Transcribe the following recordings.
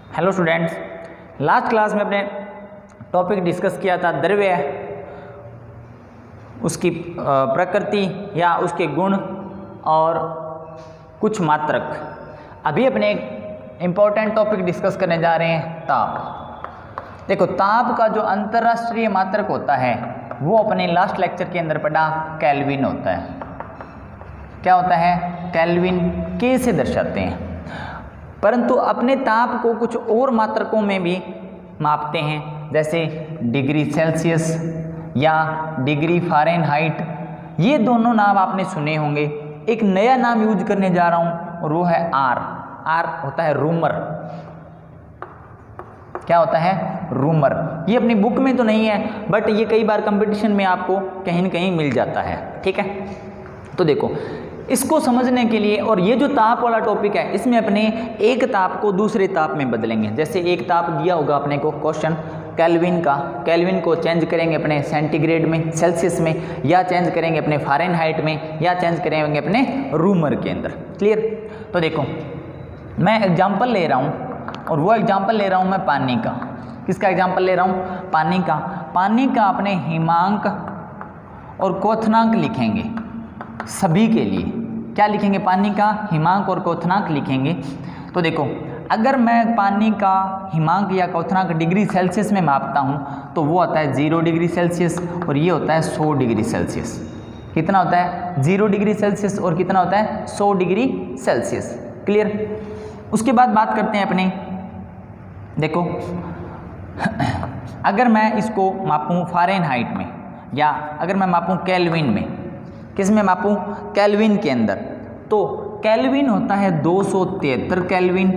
Hello students, last class में अपने topic discuss किया था द्रव्य, उसकी प्रकृति या उसके गुण और कुछ मात्रक। अभी अपने एक इम्पॉर्टेंट टॉपिक डिस्कस करने जा रहे हैं ताप। देखो, ताप का जो अंतर्राष्ट्रीय मात्रक होता है वो अपने लास्ट लेक्चर के अंदर पढ़ा, केल्विन होता है। क्या होता है? केल्विन, के से दर्शाते हैं। परंतु अपने ताप को कुछ और मात्रकों में भी मापते हैं, जैसे डिग्री सेल्सियस या डिग्री फ़ारेनहाइट। ये दोनों नाम आपने सुने होंगे। एक नया नाम यूज करने जा रहा हूँ और वो है आर। आर होता है रूमर। क्या होता है? रूमर। ये अपनी बुक में तो नहीं है, बट ये कई बार कंपटीशन में आपको कहीं न कहीं मिल जाता है। ठीक है, तो देखो, इसको समझने के लिए, और ये जो ताप वाला टॉपिक है इसमें अपने एक ताप को दूसरे ताप में बदलेंगे। जैसे एक ताप दिया होगा अपने को क्वेश्चन केल्विन का, केल्विन को चेंज करेंगे अपने सेंटीग्रेड में, सेल्सियस में, या चेंज करेंगे अपने फ़ारेनहाइट में, या चेंज करेंगे अपने रूमर के अंदर। क्लियर? तो देखो, मैं एग्जाम्पल ले रहा हूँ और वो एग्जाम्पल ले रहा हूँ मैं पानी का। किसका एग्जाम्पल ले रहा हूँ? पानी का। पानी का अपने हिमांक और क्वथनांक लिखेंगे सभी के लिए। क्या लिखेंगे? पानी का हिमांक और क्वथनांक लिखेंगे। तो देखो, अगर मैं पानी का हिमांक या क्वथनांक डिग्री सेल्सियस में मापता हूँ तो वो होता है 0 डिग्री सेल्सियस और ये होता है 100 डिग्री सेल्सियस। कितना होता है? 0 डिग्री सेल्सियस और कितना होता है? 100 डिग्री सेल्सियस। क्लियर? उसके बाद बात करते हैं अपने, देखो, अगर मैं इसको मापूँ फ़ारेनहाइट में या अगर मैं मापूँ केल्विन में, किस में मापूँ? केल्विन के अंदर। तो केल्विन होता है 273 केल्विन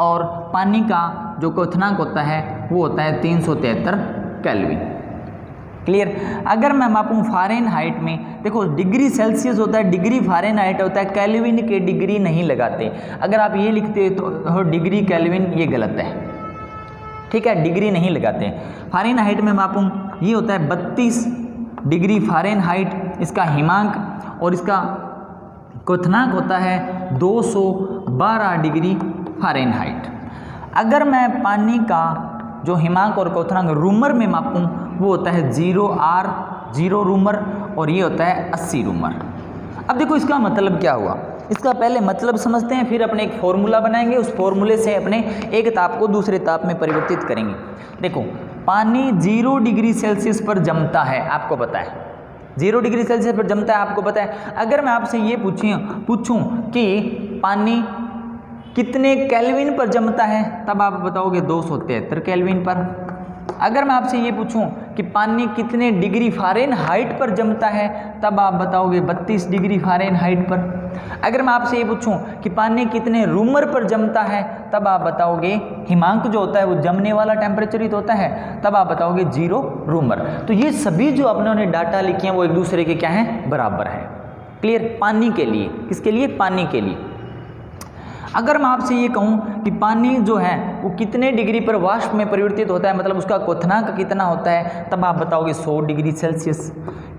और पानी का जो क्वथनांक होता है वो होता है 373 केल्विन। क्लियर? अगर मैं मापूँ फ़ारेनहाइट में, देखो डिग्री सेल्सियस होता है, डिग्री फ़ारेनहाइट होता है, केल्विन के डिग्री नहीं लगाते। अगर आप ये लिखते तो डिग्री केल्विन, ये गलत है। ठीक है, डिग्री नहीं लगाते। फ़ारेनहाइट में मापूँ, ये होता है 32 डिग्री फ़ारेनहाइट इसका हिमांक और इसका क्वथनांक होता है 212 डिग्री फ़ारेनहाइट। अगर मैं पानी का जो हिमांक और क्वथनांक रूमर में मापूँ वो होता है 0R 0 रूमर और ये होता है 80 रूमर। अब देखो, इसका मतलब क्या हुआ? इसका पहले मतलब समझते हैं, फिर अपने एक फॉर्मूला बनाएंगे, उस फॉर्मूले से अपने एक ताप को दूसरे ताप में परिवर्तित करेंगे। देखो, पानी 0 डिग्री सेल्सियस पर जमता है, आपको पता है। 0 डिग्री सेल्सियस पर जमता है, आपको पता है। अगर मैं आपसे ये पूछूं कि पानी कितने केल्विन पर जमता है, तब आप बताओगे 273 केल्विन पर। अगर मैं आपसे ये पूछूं कि पानी कितने डिग्री फ़ारेनहाइट पर जमता है, तब आप बताओगे 32 डिग्री फ़ारेनहाइट पर। अगर मैं आपसे ये पूछूं कि पानी कितने रूमर पर जमता है, तब आप बताओगे, हिमांक जो होता है वो जमने वाला टेम्परेचर ही तो होता है, तब आप बताओगे 0 रूमर। तो ये सभी जो अपने डाटा लिखे हैं वो एक दूसरे के क्या हैं? बराबर है। क्लियर? पानी के लिए। किसके लिए? पानी के लिए। अगर मैं आपसे ये कहूँ कि पानी जो है वो कितने डिग्री पर वाष्प में परिवर्तित होता है, मतलब उसका क्वथनांक कितना होता है, तब आप बताओगे 100 डिग्री सेल्सियस।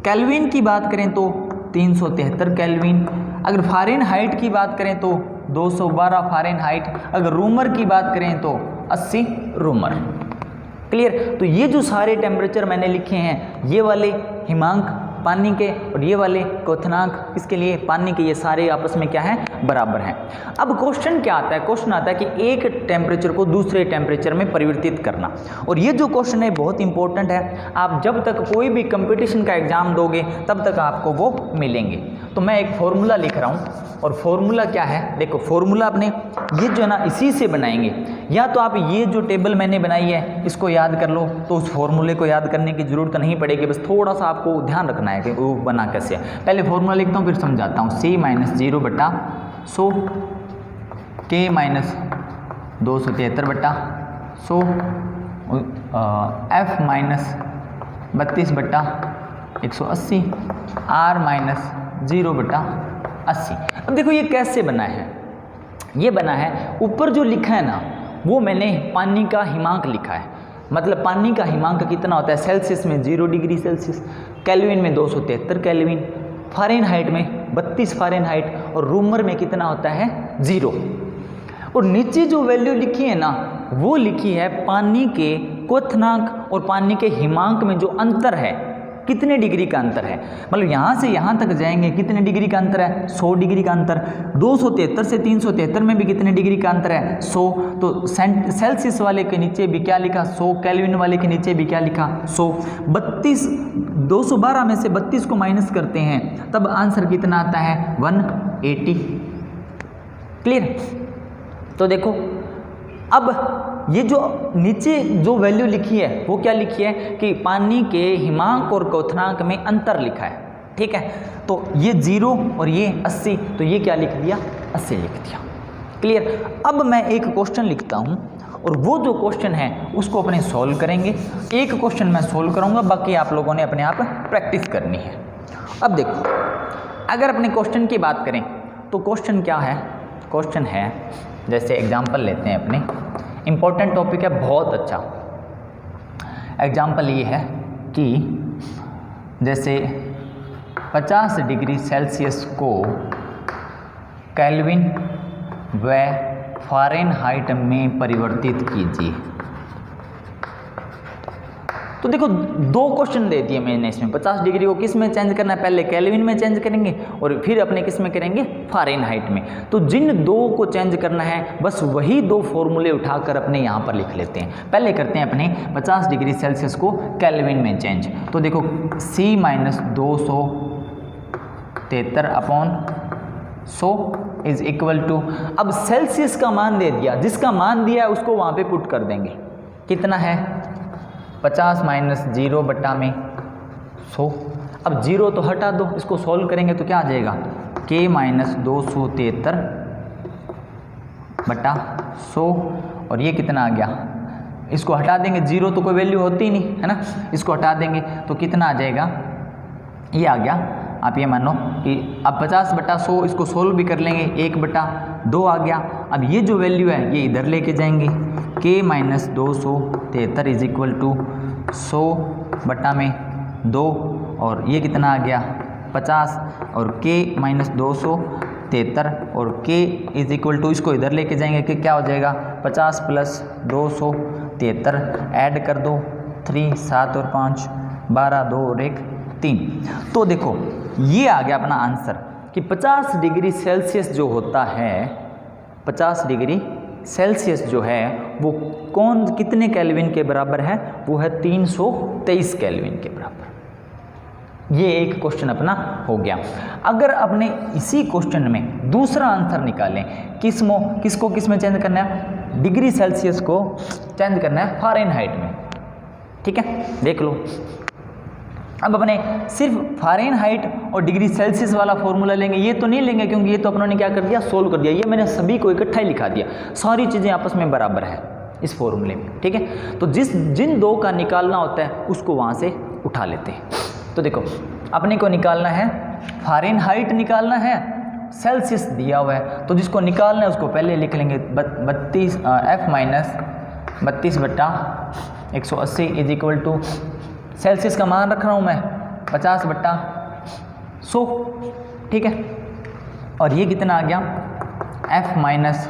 केल्विन की बात करें तो 373 केल्विन। अगर फ़ारेनहाइट की बात करें तो 212 फ़ारेनहाइट। अगर रूमर की बात करें तो 80 रूमर। क्लियर? तो ये जो सारे टेम्परेचर मैंने लिखे हैं, ये वाले हिमांक पानी के और ये वाले क्वथनांक इसके लिए पानी के, ये सारे आपस में क्या है? बराबर हैं। अब क्वेश्चन क्या आता है? क्वेश्चन आता है कि एक टेम्परेचर को दूसरे टेम्परेचर में परिवर्तित करना। और ये जो क्वेश्चन है बहुत इंपॉर्टेंट है। आप जब तक कोई भी कंपटीशन का एग्जाम दोगे तब तक आपको वो मिलेंगे। तो मैं एक फॉर्मूला लिख रहा हूँ, और फॉर्मूला क्या है? देखो, फॉर्मूला अपने ये जो है ना इसी से बनाएंगे। या तो आप ये जो टेबल मैंने बनाई है इसको याद कर लो, तो उस फॉर्मूले को याद करने की ज़रूरत नहीं पड़ेगी, बस थोड़ा सा आपको ध्यान रखना है कि वो बना कैसे। पहले फॉर्मूला लिखता हूँ फिर समझाता हूँ। C-0/100 K minus 273/100 F minus 32/180 R minus 0/80। अब देखो ये कैसे बना है? ये बना है, ऊपर जो लिखा है ना वो मैंने पानी का हिमांक लिखा है। मतलब पानी का हिमांक कितना होता है? सेल्सियस में 0 डिग्री सेल्सियस, केल्विन में 273 केल्विन, फ़ारेनहाइट में 32 फ़ारेनहाइट और रूमर में कितना होता है? 0। और नीचे जो वैल्यू लिखी है ना वो लिखी है पानी के क्वथनांक और पानी के हिमांक में जो अंतर है, कितने डिग्री का अंतर है, मतलब यहाँ से यहाँ तक जाएंगे कितने डिग्री का अंतर है, 100 डिग्री का अंतर। 273 से 373 में भी कितने डिग्री का अंतर है, 100। तो सेल्सियस वाले के नीचे भी क्या लिखा, 100। केल्विन वाले के नीचे भी क्या लिखा, 100। 212 में से 32 को माइनस करते हैं तब आंसर कितना आता है, 180। क्लियर। तो देखो अब ये जो नीचे जो वैल्यू लिखी है वो क्या लिखी है कि पानी के हिमांक और क्वथनांक में अंतर लिखा है, ठीक है। तो ये 0 और ये 80, तो ये क्या लिख दिया, 80 लिख दिया। क्लियर। अब मैं एक क्वेश्चन लिखता हूँ और वो जो क्वेश्चन है उसको अपने सॉल्व करेंगे। एक क्वेश्चन मैं सॉल्व करूँगा, बाकी आप लोगों ने अपने आप प्रैक्टिस करनी है। अब देखो, अगर अपने क्वेश्चन की बात करें तो क्वेश्चन क्या है, क्वेश्चन है, जैसे एग्जाम्पल लेते हैं अपने, इम्पोर्टेंट टॉपिक है, बहुत अच्छा एग्जाम्पल ये है कि जैसे 50 डिग्री सेल्सियस को केल्विन व फ़ारेनहाइट में परिवर्तित कीजिए। तो देखो दो क्वेश्चन दे दिए मैंने इसमें। 50 डिग्री को किस में चेंज करना है, पहले केल्विन में चेंज करेंगे और फिर अपने किस में करेंगे, फ़ारेनहाइट में। तो जिन दो को चेंज करना है बस वही दो फॉर्मूले उठाकर अपने यहाँ पर लिख लेते हैं। पहले करते हैं अपने 50 डिग्री सेल्सियस को केल्विन में चेंज। तो देखो C minus 273/100 is equal to, अब सेल्सियस का मान दे दिया, जिसका मान दिया है उसको वहाँ पे पुट कर देंगे। कितना है, 50 माइनस 0/100। अब 0 तो हटा दो, इसको सॉल्व करेंगे तो क्या आ जाएगा, K माइनस 273/100 और ये कितना आ गया, इसको हटा देंगे, 0 तो कोई वैल्यू होती ही नहीं है ना, इसको हटा देंगे तो कितना आ जाएगा, ये आ गया। आप ये मानो कि अब 50/100 इसको सोल्व भी कर लेंगे, 1/2 आ गया। अब ये जो वैल्यू है ये इधर लेके जाएंगे, K minus 273 is equal to 100/2 और ये कितना आ गया 50 और K माइनस 273 और K इज इक्वल टू, इसको इधर लेके जाएंगे कि क्या हो जाएगा 50 प्लस 273 ऐड कर दो 3 7 और 5 12 2 और 1 3। तो देखो ये आ गया अपना आंसर कि 50 डिग्री सेल्सियस जो होता है, 50 डिग्री सेल्सियस जो है वो कितने केल्विन के बराबर है, वो है 323 केल्विन के बराबर। ये एक क्वेश्चन अपना हो गया। अगर अपने इसी क्वेश्चन में दूसरा आंसर निकालें, किसको किस में चेंज करना है, डिग्री सेल्सियस को चेंज करना है फ़ारेनहाइट में, ठीक है। देख लो, अब अपने सिर्फ फ़ारेनहाइट और डिग्री सेल्सियस वाला फॉर्मूला लेंगे, ये तो नहीं लेंगे क्योंकि ये तो अपनों ने क्या कर दिया, सोल्व कर दिया। ये मैंने सभी को इकट्ठा ही लिखा दिया, सारी चीज़ें आपस में बराबर है इस फॉर्मूले में, ठीक है। तो जिन दो का निकालना होता है उसको वहाँ से उठा लेते हैं। तो देखो अपने को निकालना है फ़ारेनहाइट, निकालना है, सेल्सियस दिया हुआ है, तो जिसको निकालना है उसको पहले लिख लेंगे 32 F minus 32/180 is equal to, Celsius का मान रख रहा हूँ मैं 50/100, ठीक है। और ये कितना आ गया, F माइनस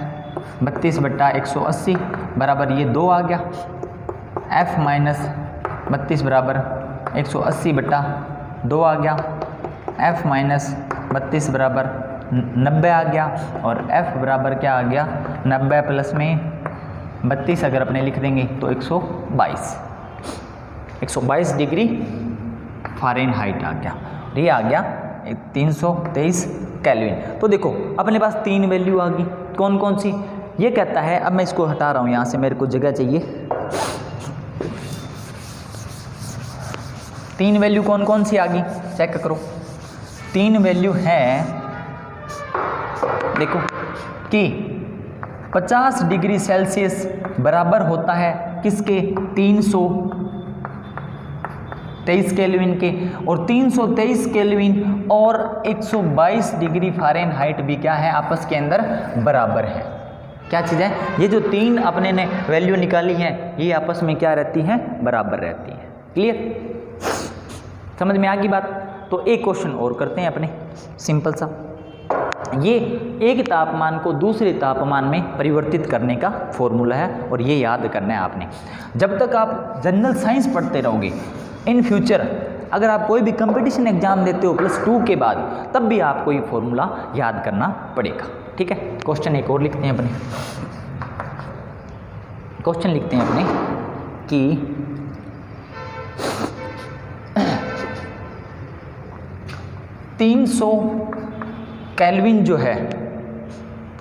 32/180 बराबर ये 2 आ गया, F माइनस 32 बराबर 180/2 आ गया, F माइनस 32 बराबर 90 आ गया और F बराबर क्या आ गया, 90 प्लस में 32 अगर अपने लिख देंगे तो 122 डिग्री फ़ारेनहाइट आ गया। ये आ गया 323 केल्विन। तो देखो अपने पास 3 वैल्यू आ गई, कौन कौन सी, ये कहता है, अब मैं इसको हटा रहा हूँ यहाँ से, मेरे को जगह चाहिए। 3 वैल्यू कौन कौन सी आ गई, चेक करो। 3 वैल्यू है, देखो कि 50 डिग्री सेल्सियस बराबर होता है किसके, 323 केल्विन के, और 323 केल्विन और 122 डिग्री फ़ारेनहाइट भी क्या है, आपस के अंदर बराबर है। क्या चीज़ है, ये जो 3 अपने ने वैल्यू निकाली है ये आपस में क्या रहती हैं, बराबर रहती हैं। क्लियर, समझ में आ गई बात। तो एक क्वेश्चन और करते हैं अपने, सिंपल सा। ये एक तापमान को दूसरे तापमान में परिवर्तित करने का फॉर्मूला है और ये याद करना है आपने। जब तक आप जनरल साइंस पढ़ते रहोगे, इन फ्यूचर अगर आप कोई भी कंपटीशन एग्जाम देते हो +2 के बाद, तब भी आपको ये फॉर्मूला याद करना पड़ेगा। ठीक है, क्वेश्चन एक और लिखते हैं अपने। क्वेश्चन लिखते हैं अपने कि 300 केल्विन जो है,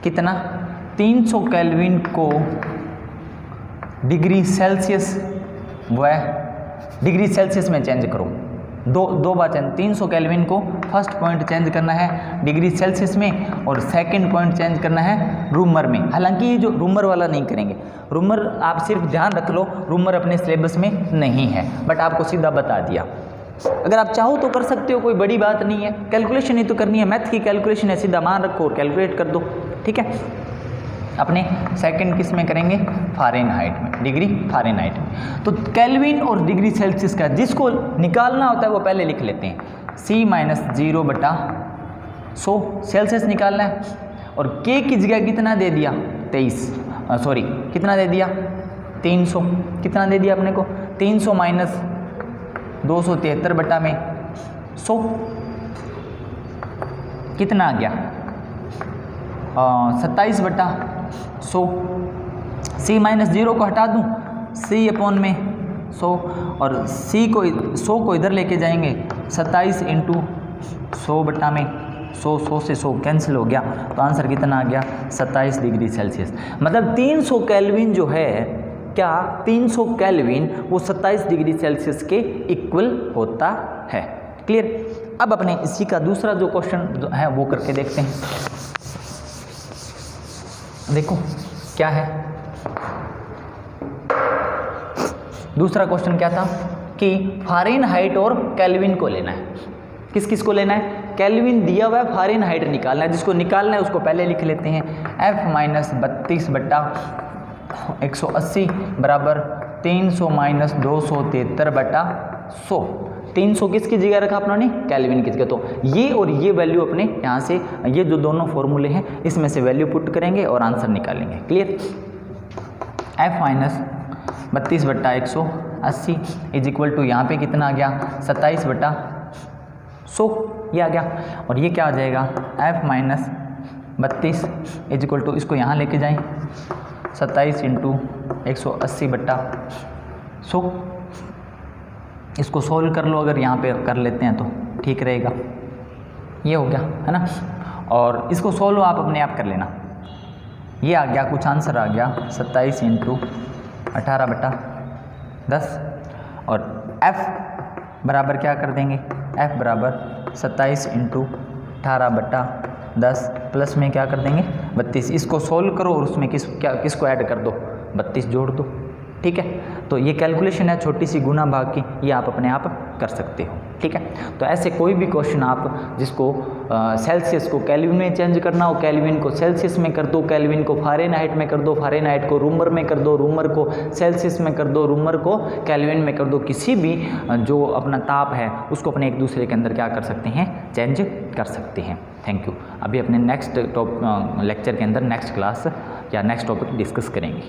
कितना, 300 केल्विन को डिग्री सेल्सियस व डिग्री सेल्सियस में चेंज करो। दो बार चेंज, 300 केल्विन को फर्स्ट पॉइंट चेंज करना है डिग्री सेल्सियस में और सेकंड पॉइंट चेंज करना है रूमर में। हालांकि ये जो रूमर वाला नहीं करेंगे, रूमर आप सिर्फ ध्यान रख लो, रूमर अपने सिलेबस में नहीं है, बट आपको सीधा बता दिया। अगर आप चाहो तो कर सकते हो, कोई बड़ी बात नहीं है, कैलकुलेशन ही तो करनी है, मैथ की कैलकुलेशन है, सीधा मान रखो और कैलकुलेट कर दो। ठीक है, अपने सेकंड किस में करेंगे, फ़ारेनहाइट में, डिग्री फ़ारेनहाइट में। तो केल्विन और डिग्री सेल्सियस का जिसको निकालना होता है वो पहले लिख लेते हैं, C-0/100 सेल्सियस निकालना है। और K की जगह कितना दे दिया, 23, सॉरी कितना दे दिया, 300, कितना दे दिया अपने को, 300 माइनस 273/100 कितना आ गया, 27/100। C-0 को हटा दूँ, C/100 और C को 100 को इधर लेके जाएंगे, 27 × 100/100 से 100 कैंसिल हो गया, तो आंसर कितना आ गया, 27 डिग्री सेल्सियस। मतलब 300 केल्विन जो है, क्या 300 केल्विन वो 27 डिग्री सेल्सियस के इक्वल होता है। क्लियर। अब अपने इसी का दूसरा जो क्वेश्चन है वो करके देखते हैं। देखो क्या है, दूसरा क्वेश्चन क्या था कि फ़ारेनहाइट और केल्विन को लेना है। किस किस को लेना है, केल्विन दिया हुआ है, फ़ारेनहाइट निकालना है। जिसको निकालना है उसको पहले लिख लेते हैं, F-32/180 बराबर 300 माइनस 273/100। 300 किसकी जगह रखा अपनों ने, केल्विन की जगह। तो ये और ये वैल्यू अपने यहाँ से, ये जो दोनों फॉर्मूले हैं इसमें से वैल्यू पुट करेंगे और आंसर निकालेंगे। Clear. F-32/180 is equal to, यहाँ पे कितना आ गया, 27/100 ये आ गया। और ये क्या आ जाएगा, F-32 इज इक्वल टू, इसको यहाँ लेके जाएं, 27 × 180/100। इसको सोल्व कर लो, अगर यहाँ पे कर लेते हैं तो ठीक रहेगा। ये हो गया है ना, और इसको सोल्व आप अपने आप कर लेना। ये आ गया, कुछ आंसर आ गया 27 × 18/10 और F बराबर क्या कर देंगे, F बराबर 27 × 18/10 प्लस में क्या कर देंगे 32। इसको सोल्व करो और उसमें किसको ऐड कर दो, 32 जोड़ दो। ठीक है, तो ये कैलकुलेशन है छोटी सी गुना भाग की, ये आप अपने आप कर सकते हो। ठीक है, तो ऐसे कोई भी क्वेश्चन आप जिसको सेल्सियस को केल्विन में चेंज करना हो, केल्विन को सेल्सियस में कर दो, केल्विन को फ़ारेनहाइट में कर दो, फ़ारेनहाइट को रूमर में कर दो, रूमर को सेल्सियस में कर दो, रूमर को केल्विन में कर दो। किसी भी जो अपना ताप है उसको अपने एक दूसरे के अंदर क्या कर सकते हैं, चेंज कर सकते हैं। Thank you. अभी अपने नेक्स्ट लेक्चर के अंदर नेक्स्ट क्लास या नेक्स्ट टॉपिक डिस्कस करेंगे।